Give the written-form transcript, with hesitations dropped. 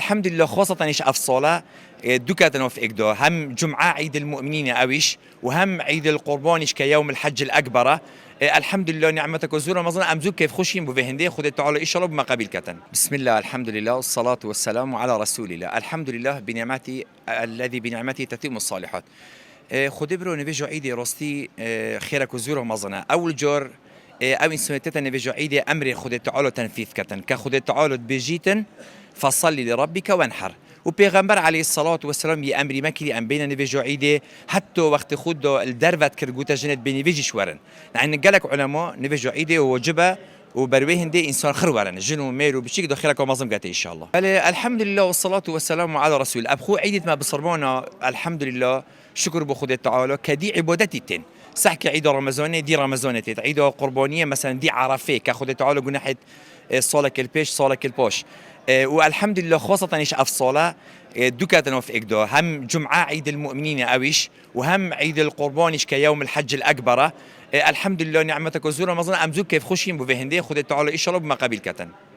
الحمد لله خاصة إيش أفصاله دوكاتنا في إقدا هم جمعة عيد المؤمنين أويش وهم عيد القربان إيش كيوم الحج الأكبر. الحمد لله نعمتك وزورة مظنة أمزوك كيف خشين بفهندي خذ تعالى إيش الله بما قبل كتن. بسم الله الحمد لله والصلاة والسلام على رسول الله. الحمد لله بنعمتي الذي بنعمته تتم الصالحات. خذ برو نبيجو عيدي رستي خيرك وزورة مظنة أول جور أو إن سمعتها نبيجو عيدي أمري خذ تعالى تنفيذ كتن كخذ تعالى بجيتن فصلي لربك وانحر. وبيغمبر عليه الصلاة والسلام يأمري مكري أم بين نبيجو عيدي حتى وقت خدو الدرفت كرجوتا جنت بين نبيجي شورن. يعني قالك علماء نبيجو عيدي ووجبه وبرويهن دي إنسان خروارن جنو ميرو بشيك دخيلك ومظلم قاتي إن شاء الله. الحمد لله والصلاة والسلام على رسول أبخو عيدة ما بصربانا الحمد لله شكر بخود تعالى كدي عبادتي تن سحك عيد رمضان دي رمضان تيت عيد قربانية مثلا دي عرفة كخود تعالى جناحة صالة البيش صالة الباش. والحمد لله خاصة إيش أفصاله دوكاتنا في إقدا هم جمعة عيد المؤمنين أويش وهم عيد القربان إيش كيوم الحج الأكبر. الحمد لله نعمتك وزورة مظنة أمزوك كيف خشين بفهندي خذ تعالى إيش الله بما قبل كتن.